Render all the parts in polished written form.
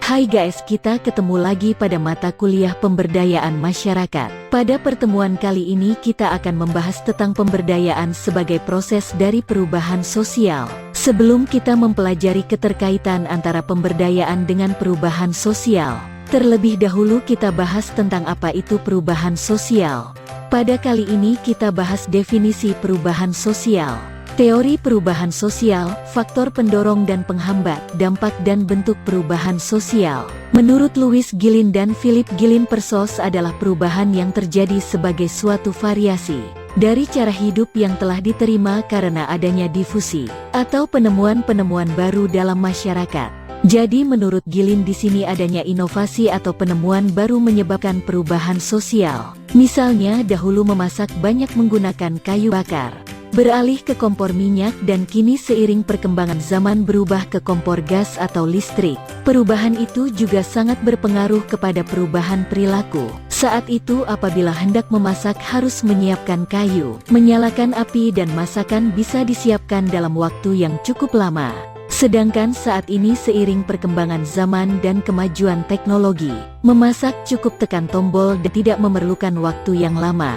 Hai guys, kita ketemu lagi pada mata kuliah pemberdayaan masyarakat. Pada pertemuan kali ini kita akan membahas tentang pemberdayaan sebagai proses dari perubahan sosial. Sebelum kita mempelajari keterkaitan antara pemberdayaan dengan perubahan sosial, terlebih dahulu kita bahas tentang apa itu perubahan sosial. Pada kali ini kita bahas definisi perubahan sosial. Teori perubahan sosial, faktor pendorong dan penghambat, dampak dan bentuk perubahan sosial. Menurut Louis Gilin dan Philip Gilin, persos adalah perubahan yang terjadi sebagai suatu variasi dari cara hidup yang telah diterima karena adanya difusi atau penemuan-penemuan baru dalam masyarakat. Jadi menurut Gilin di sini adanya inovasi atau penemuan baru menyebabkan perubahan sosial. Misalnya dahulu memasak banyak menggunakan kayu bakar, beralih ke kompor minyak, dan kini seiring perkembangan zaman berubah ke kompor gas atau listrik. Perubahan itu juga sangat berpengaruh kepada perubahan perilaku. Saat itu apabila hendak memasak harus menyiapkan kayu, menyalakan api, dan masakan bisa disiapkan dalam waktu yang cukup lama. Sedangkan saat ini seiring perkembangan zaman dan kemajuan teknologi, memasak cukup tekan tombol dan tidak memerlukan waktu yang lama.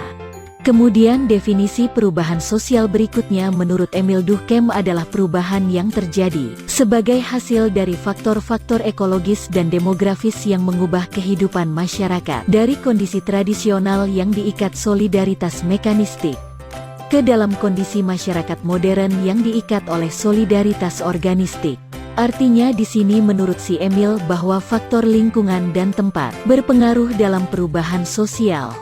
Kemudian definisi perubahan sosial berikutnya menurut Emil Durkheim adalah perubahan yang terjadi sebagai hasil dari faktor-faktor ekologis dan demografis yang mengubah kehidupan masyarakat dari kondisi tradisional yang diikat solidaritas mekanistik ke dalam kondisi masyarakat modern yang diikat oleh solidaritas organistik. Artinya di sini menurut si Emil bahwa faktor lingkungan dan tempat berpengaruh dalam perubahan sosial.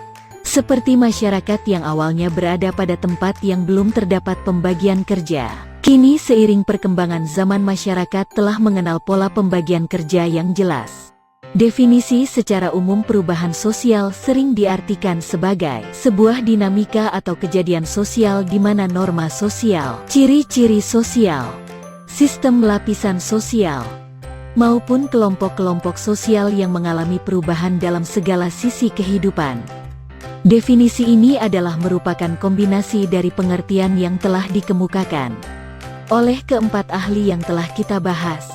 Seperti masyarakat yang awalnya berada pada tempat yang belum terdapat pembagian kerja. Kini seiring perkembangan zaman masyarakat telah mengenal pola pembagian kerja yang jelas. Definisi secara umum perubahan sosial sering diartikan sebagai sebuah dinamika atau kejadian sosial di mana norma sosial, ciri-ciri sosial, sistem lapisan sosial, maupun kelompok-kelompok sosial yang mengalami perubahan dalam segala sisi kehidupan. Definisi ini adalah merupakan kombinasi dari pengertian yang telah dikemukakan oleh keempat ahli yang telah kita bahas.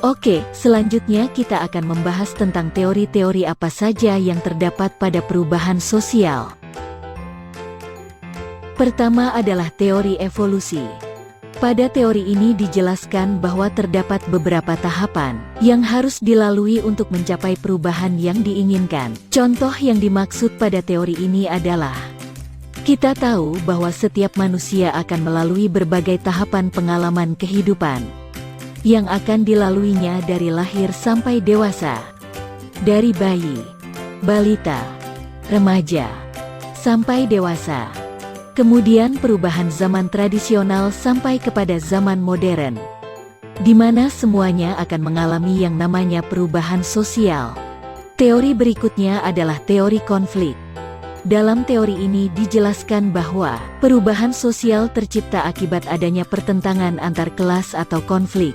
Oke, selanjutnya kita akan membahas tentang teori-teori apa saja yang terdapat pada perubahan sosial. Pertama adalah teori evolusi. Pada teori ini dijelaskan bahwa terdapat beberapa tahapan yang harus dilalui untuk mencapai perubahan yang diinginkan. Contoh yang dimaksud pada teori ini adalah, kita tahu bahwa setiap manusia akan melalui berbagai tahapan pengalaman kehidupan yang akan dilaluinya dari lahir sampai dewasa, dari bayi, balita, remaja, sampai dewasa. Kemudian perubahan zaman tradisional sampai kepada zaman modern, di mana semuanya akan mengalami yang namanya perubahan sosial. Teori berikutnya adalah teori konflik. Dalam teori ini dijelaskan bahwa perubahan sosial tercipta akibat adanya pertentangan antar kelas atau konflik.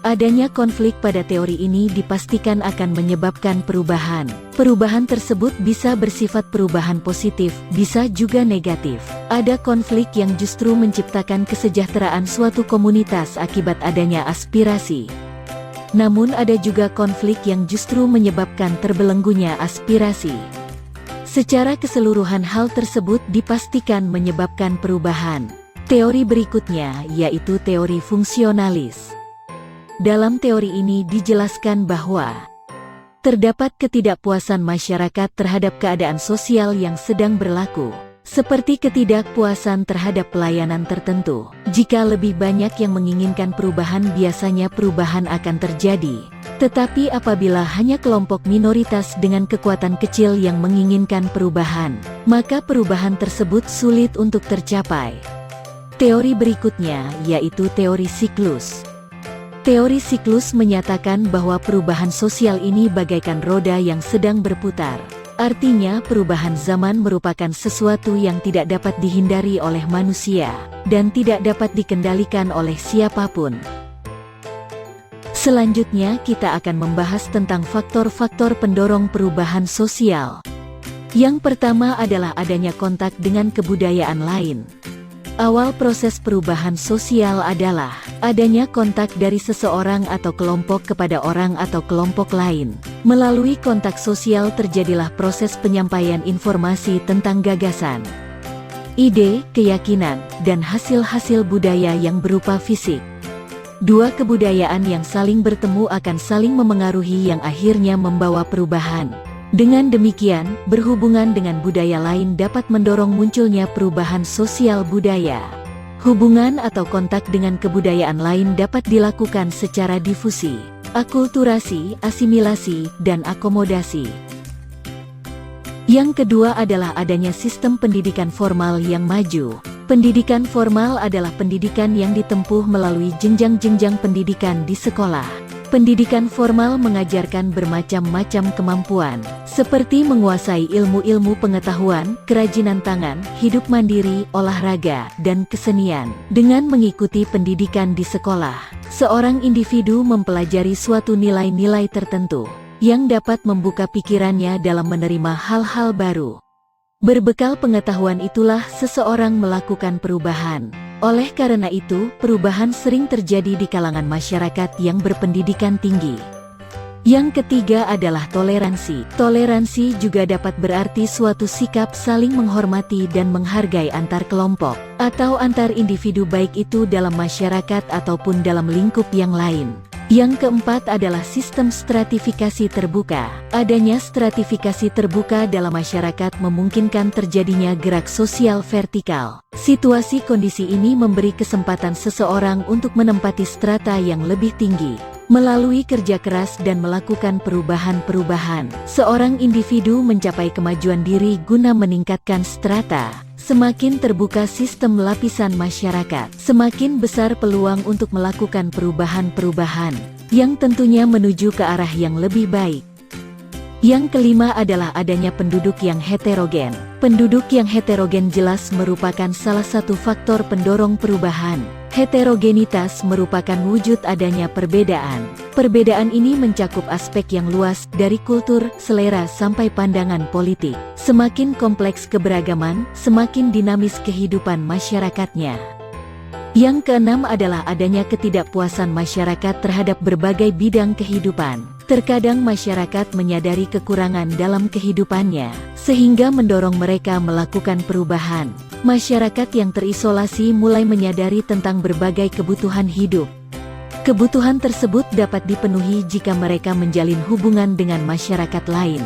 Adanya konflik pada teori ini dipastikan akan menyebabkan perubahan. Perubahan tersebut bisa bersifat perubahan positif, bisa juga negatif. Ada konflik yang justru menciptakan kesejahteraan suatu komunitas akibat adanya aspirasi. Namun ada juga konflik yang justru menyebabkan terbelenggunya aspirasi. Secara keseluruhan hal tersebut dipastikan menyebabkan perubahan. Teori berikutnya yaitu teori fungsionalis. Dalam teori ini dijelaskan bahwa terdapat ketidakpuasan masyarakat terhadap keadaan sosial yang sedang berlaku, seperti ketidakpuasan terhadap pelayanan tertentu. Jika lebih banyak yang menginginkan perubahan, biasanya perubahan akan terjadi. Tetapi apabila hanya kelompok minoritas dengan kekuatan kecil yang menginginkan perubahan, maka perubahan tersebut sulit untuk tercapai. Teori berikutnya yaitu teori siklus. Teori siklus menyatakan bahwa perubahan sosial ini bagaikan roda yang sedang berputar. Artinya perubahan zaman merupakan sesuatu yang tidak dapat dihindari oleh manusia dan tidak dapat dikendalikan oleh siapapun. Selanjutnya kita akan membahas tentang faktor-faktor pendorong perubahan sosial. Yang pertama adalah adanya kontak dengan kebudayaan lain. Awal proses perubahan sosial adalah adanya kontak dari seseorang atau kelompok kepada orang atau kelompok lain. Melalui kontak sosial terjadilah proses penyampaian informasi tentang gagasan, ide, keyakinan, dan hasil-hasil budaya yang berupa fisik. Dua kebudayaan yang saling bertemu akan saling memengaruhi yang akhirnya membawa perubahan. Dengan demikian, berhubungan dengan budaya lain dapat mendorong munculnya perubahan sosial budaya. Hubungan atau kontak dengan kebudayaan lain dapat dilakukan secara difusi, akulturasi, asimilasi, dan akomodasi. Yang kedua adalah adanya sistem pendidikan formal yang maju. Pendidikan formal adalah pendidikan yang ditempuh melalui jenjang-jenjang pendidikan di sekolah. Pendidikan formal mengajarkan bermacam-macam kemampuan, seperti menguasai ilmu-ilmu pengetahuan, kerajinan tangan, hidup mandiri, olahraga, dan kesenian. Dengan mengikuti pendidikan di sekolah, seorang individu mempelajari suatu nilai-nilai tertentu, yang dapat membuka pikirannya dalam menerima hal-hal baru. Berbekal pengetahuan itulah seseorang melakukan perubahan. Oleh karena itu, perubahan sering terjadi di kalangan masyarakat yang berpendidikan tinggi. Yang ketiga adalah toleransi. Toleransi juga dapat berarti suatu sikap saling menghormati dan menghargai antar kelompok, atau antar individu baik itu dalam masyarakat ataupun dalam lingkup yang lain. Yang keempat adalah sistem stratifikasi terbuka. Adanya stratifikasi terbuka dalam masyarakat memungkinkan terjadinya gerak sosial vertikal. Situasi kondisi ini memberi kesempatan seseorang untuk menempati strata yang lebih tinggi. Melalui kerja keras dan melakukan perubahan-perubahan, seorang individu mencapai kemajuan diri guna meningkatkan strata. Semakin terbuka sistem lapisan masyarakat, semakin besar peluang untuk melakukan perubahan-perubahan, yang tentunya menuju ke arah yang lebih baik. Yang kelima adalah adanya penduduk yang heterogen. Penduduk yang heterogen jelas merupakan salah satu faktor pendorong perubahan. Heterogenitas merupakan wujud adanya perbedaan. Perbedaan ini mencakup aspek yang luas dari kultur, selera sampai pandangan politik. Semakin kompleks keberagaman, semakin dinamis kehidupan masyarakatnya. Yang keenam adalah adanya ketidakpuasan masyarakat terhadap berbagai bidang kehidupan. Terkadang masyarakat menyadari kekurangan dalam kehidupannya, sehingga mendorong mereka melakukan perubahan. Masyarakat yang terisolasi mulai menyadari tentang berbagai kebutuhan hidup. Kebutuhan tersebut dapat dipenuhi jika mereka menjalin hubungan dengan masyarakat lain.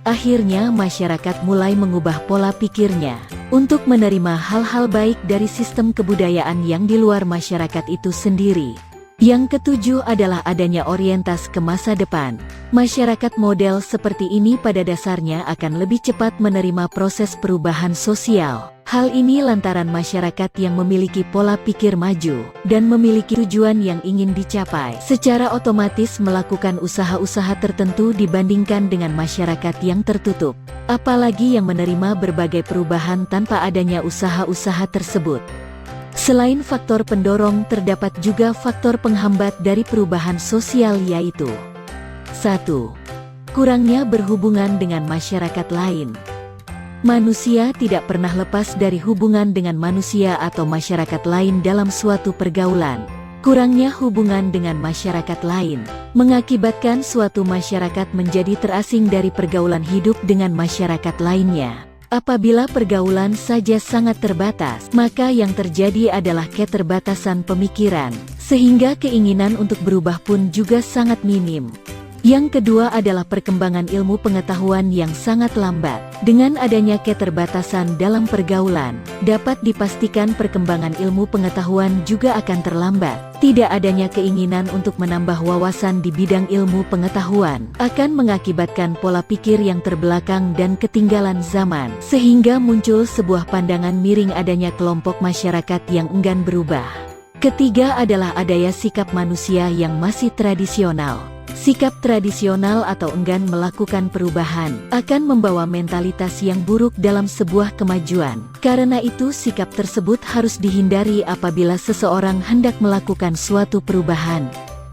Akhirnya masyarakat mulai mengubah pola pikirnya untuk menerima hal-hal baik dari sistem kebudayaan yang di luar masyarakat itu sendiri. Yang ketujuh adalah adanya orientasi ke masa depan. Masyarakat model seperti ini pada dasarnya akan lebih cepat menerima proses perubahan sosial. Hal ini lantaran masyarakat yang memiliki pola pikir maju dan memiliki tujuan yang ingin dicapai, secara otomatis melakukan usaha-usaha tertentu dibandingkan dengan masyarakat yang tertutup, apalagi yang menerima berbagai perubahan tanpa adanya usaha-usaha tersebut. Selain faktor pendorong, terdapat juga faktor penghambat dari perubahan sosial, yaitu 1. Kurangnya berhubungan dengan masyarakat lain. Manusia tidak pernah lepas dari hubungan dengan manusia atau masyarakat lain dalam suatu pergaulan. Kurangnya hubungan dengan masyarakat lain mengakibatkan suatu masyarakat menjadi terasing dari pergaulan hidup dengan masyarakat lainnya. Apabila pergaulan saja sangat terbatas, maka yang terjadi adalah keterbatasan pemikiran, sehingga keinginan untuk berubah pun juga sangat minim. Yang kedua adalah perkembangan ilmu pengetahuan yang sangat lambat. Dengan adanya keterbatasan dalam pergaulan, dapat dipastikan perkembangan ilmu pengetahuan juga akan terlambat. Tidak adanya keinginan untuk menambah wawasan di bidang ilmu pengetahuan akan mengakibatkan pola pikir yang terbelakang dan ketinggalan zaman, sehingga muncul sebuah pandangan miring adanya kelompok masyarakat yang enggan berubah. Ketiga adalah adanya sikap manusia yang masih tradisional. Sikap tradisional atau enggan melakukan perubahan akan membawa mentalitas yang buruk dalam sebuah kemajuan. Karena itu sikap tersebut harus dihindari apabila seseorang hendak melakukan suatu perubahan.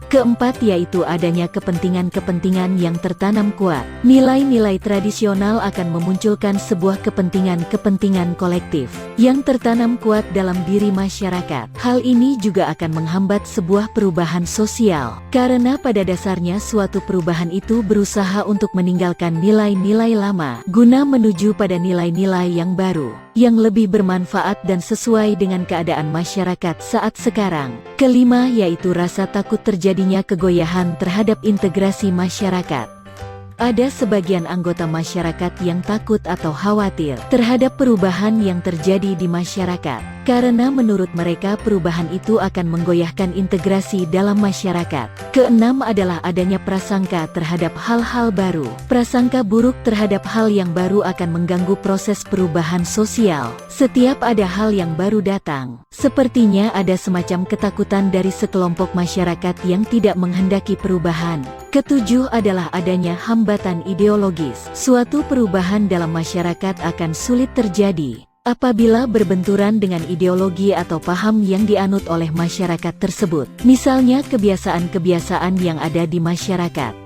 Keempat yaitu adanya kepentingan-kepentingan yang tertanam kuat. Nilai-nilai tradisional akan memunculkan sebuah kepentingan-kepentingan kolektif yang tertanam kuat dalam diri masyarakat. Hal ini juga akan menghambat sebuah perubahan sosial, karena pada dasarnya suatu perubahan itu berusaha untuk meninggalkan nilai-nilai lama guna menuju pada nilai-nilai yang baru, yang lebih bermanfaat dan sesuai dengan keadaan masyarakat saat sekarang. Kelima yaitu rasa takut terjadinya kegoyahan terhadap integrasi masyarakat. Ada sebagian anggota masyarakat yang takut atau khawatir terhadap perubahan yang terjadi di masyarakat, karena menurut mereka perubahan itu akan menggoyahkan integrasi dalam masyarakat. Keenam adalah adanya prasangka terhadap hal-hal baru. Prasangka buruk terhadap hal yang baru akan mengganggu proses perubahan sosial. Setiap ada hal yang baru datang, sepertinya ada semacam ketakutan dari sekelompok masyarakat yang tidak menghendaki perubahan. Ketujuh adalah adanya hambatan ideologis. Suatu perubahan dalam masyarakat akan sulit terjadi apabila berbenturan dengan ideologi atau paham yang dianut oleh masyarakat tersebut. Misalnya kebiasaan-kebiasaan yang ada di masyarakat.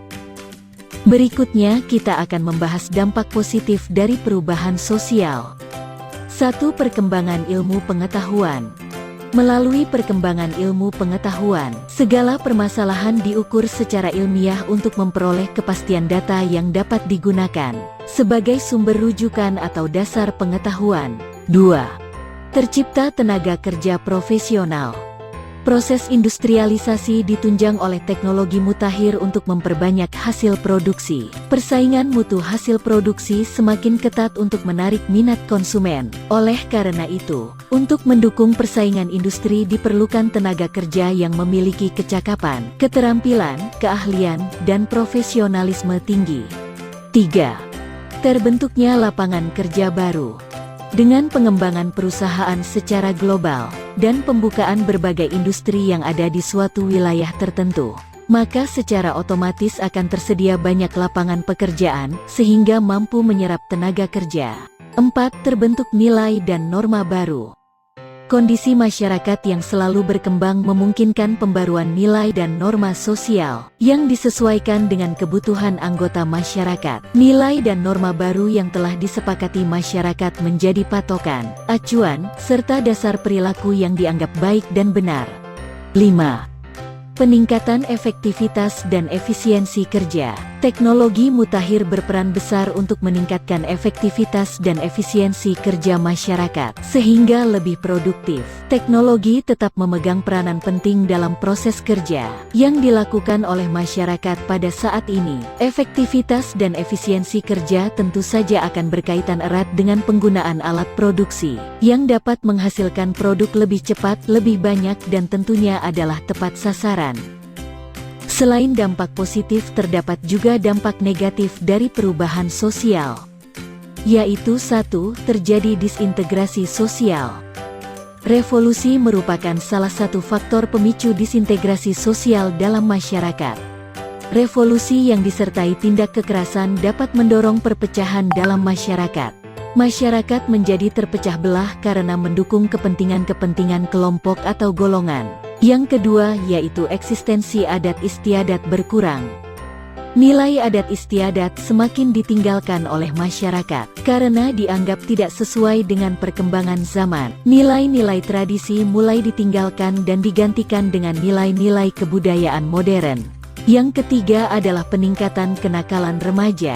Berikutnya kita akan membahas dampak positif dari perubahan sosial. 1. Perkembangan ilmu pengetahuan. Melalui perkembangan ilmu pengetahuan, segala permasalahan diukur secara ilmiah untuk memperoleh kepastian data yang dapat digunakan sebagai sumber rujukan atau dasar pengetahuan. 2. Tercipta tenaga kerja profesional. Proses industrialisasi ditunjang oleh teknologi mutakhir untuk memperbanyak hasil produksi. Persaingan mutu hasil produksi semakin ketat untuk menarik minat konsumen. Oleh karena itu, untuk mendukung persaingan industri diperlukan tenaga kerja yang memiliki kecakapan, keterampilan, keahlian, dan profesionalisme tinggi. 3. Terbentuknya lapangan kerja baru. Dengan pengembangan perusahaan secara global dan pembukaan berbagai industri yang ada di suatu wilayah tertentu, maka secara otomatis akan tersedia banyak lapangan pekerjaan sehingga mampu menyerap tenaga kerja. 4. Terbentuk nilai dan norma baru. Kondisi masyarakat yang selalu berkembang memungkinkan pembaruan nilai dan norma sosial yang disesuaikan dengan kebutuhan anggota masyarakat. Nilai dan norma baru yang telah disepakati masyarakat menjadi patokan, acuan, serta dasar perilaku yang dianggap baik dan benar. 5. Peningkatan efektivitas dan efisiensi kerja. Teknologi mutakhir berperan besar untuk meningkatkan efektivitas dan efisiensi kerja masyarakat, sehingga lebih produktif. Teknologi tetap memegang peranan penting dalam proses kerja yang dilakukan oleh masyarakat pada saat ini. Efektivitas dan efisiensi kerja tentu saja akan berkaitan erat dengan penggunaan alat produksi, yang dapat menghasilkan produk lebih cepat, lebih banyak dan tentunya adalah tepat sasaran. Selain dampak positif terdapat juga dampak negatif dari perubahan sosial, yaitu 1. Terjadi disintegrasi sosial. Revolusi merupakan salah satu faktor pemicu disintegrasi sosial dalam masyarakat. Revolusi yang disertai tindak kekerasan dapat mendorong perpecahan dalam masyarakat. Masyarakat menjadi terpecah belah karena mendukung kepentingan-kepentingan kelompok atau golongan. Yang kedua yaitu eksistensi adat istiadat berkurang. Nilai adat istiadat semakin ditinggalkan oleh masyarakat karena dianggap tidak sesuai dengan perkembangan zaman. Nilai-nilai tradisi mulai ditinggalkan dan digantikan dengan nilai-nilai kebudayaan modern. Yang ketiga adalah peningkatan kenakalan remaja.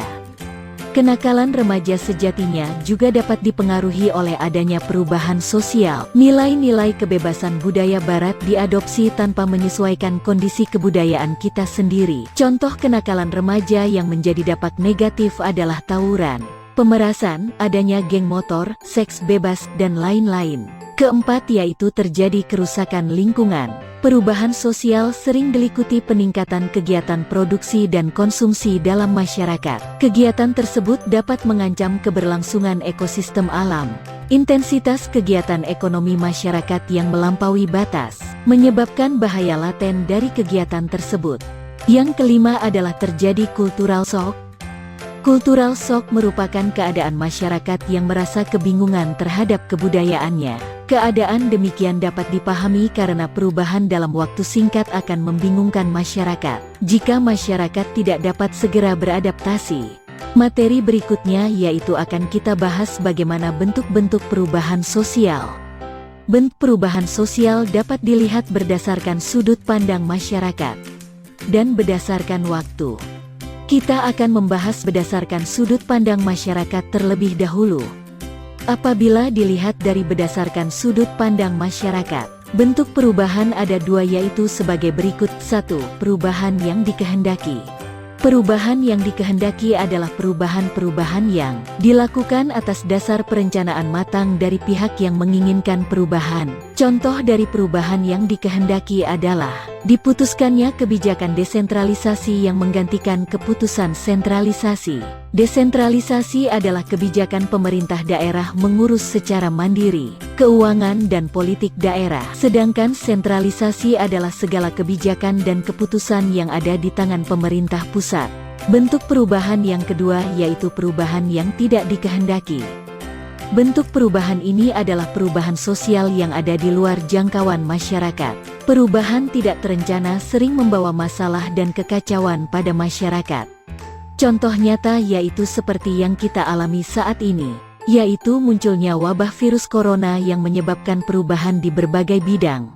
Kenakalan remaja sejatinya juga dapat dipengaruhi oleh adanya perubahan sosial. Nilai-nilai kebebasan budaya barat diadopsi tanpa menyesuaikan kondisi kebudayaan kita sendiri. Contoh kenakalan remaja yang menjadi dampak negatif adalah tawuran, pemerasan, adanya geng motor, seks bebas, dan lain-lain. Keempat yaitu terjadi kerusakan lingkungan. Perubahan sosial sering diikuti peningkatan kegiatan produksi dan konsumsi dalam masyarakat. Kegiatan tersebut dapat mengancam keberlangsungan ekosistem alam. Intensitas kegiatan ekonomi masyarakat yang melampaui batas menyebabkan bahaya laten dari kegiatan tersebut. Yang kelima adalah terjadi cultural shock. Cultural shock merupakan keadaan masyarakat yang merasa kebingungan terhadap kebudayaannya. Keadaan demikian dapat dipahami karena perubahan dalam waktu singkat akan membingungkan masyarakat, jika masyarakat tidak dapat segera beradaptasi. Materi berikutnya yaitu akan kita bahas bagaimana bentuk-bentuk perubahan sosial. Bentuk perubahan sosial dapat dilihat berdasarkan sudut pandang masyarakat dan berdasarkan waktu. Kita akan membahas berdasarkan sudut pandang masyarakat terlebih dahulu. Apabila dilihat dari berdasarkan sudut pandang masyarakat, bentuk perubahan ada dua yaitu sebagai berikut. 1. Perubahan yang dikehendaki. Perubahan yang dikehendaki adalah perubahan-perubahan yang dilakukan atas dasar perencanaan matang dari pihak yang menginginkan perubahan. Contoh dari perubahan yang dikehendaki adalah diputuskannya kebijakan desentralisasi yang menggantikan keputusan sentralisasi. Desentralisasi adalah kebijakan pemerintah daerah mengurus secara mandiri keuangan dan politik daerah, sedangkan sentralisasi adalah segala kebijakan dan keputusan yang ada di tangan pemerintah pusat. Bentuk perubahan yang kedua yaitu perubahan yang tidak dikehendaki. Bentuk perubahan ini adalah perubahan sosial yang ada di luar jangkauan masyarakat. Perubahan tidak terencana sering membawa masalah dan kekacauan pada masyarakat. Contoh nyata yaitu seperti yang kita alami saat ini, yaitu munculnya wabah virus corona yang menyebabkan perubahan di berbagai bidang.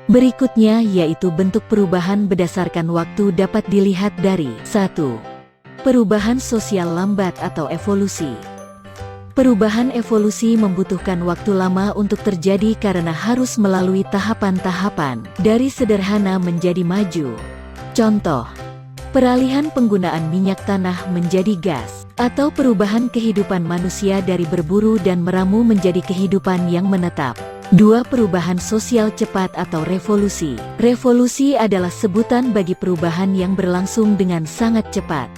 Berikutnya yaitu bentuk perubahan berdasarkan waktu dapat dilihat dari 1. Perubahan sosial lambat atau evolusi. Perubahan evolusi membutuhkan waktu lama untuk terjadi karena harus melalui tahapan-tahapan dari sederhana menjadi maju. Contoh, peralihan penggunaan minyak tanah menjadi gas, atau perubahan kehidupan manusia dari berburu dan meramu menjadi kehidupan yang menetap. 2. Perubahan sosial cepat atau revolusi. Revolusi adalah sebutan bagi perubahan yang berlangsung dengan sangat cepat.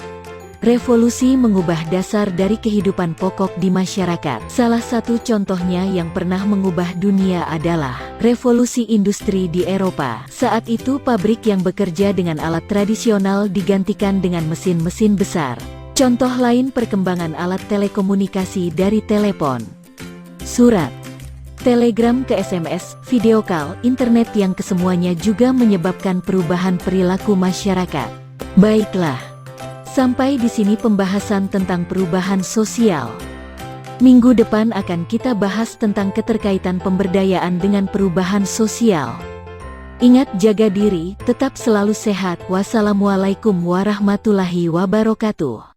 Revolusi mengubah dasar dari kehidupan pokok di masyarakat. Salah satu contohnya yang pernah mengubah dunia adalah revolusi industri di Eropa. Saat itu pabrik yang bekerja dengan alat tradisional digantikan dengan mesin-mesin besar. Contoh lain perkembangan alat telekomunikasi dari telepon, surat, telegram ke SMS, video call, internet yang kesemuanya juga menyebabkan perubahan perilaku masyarakat. Baiklah. Sampai di sini pembahasan tentang perubahan sosial. Minggu depan akan kita bahas tentang keterkaitan pemberdayaan dengan perubahan sosial. Ingat jaga diri, tetap selalu sehat. Wassalamualaikum warahmatullahi wabarakatuh.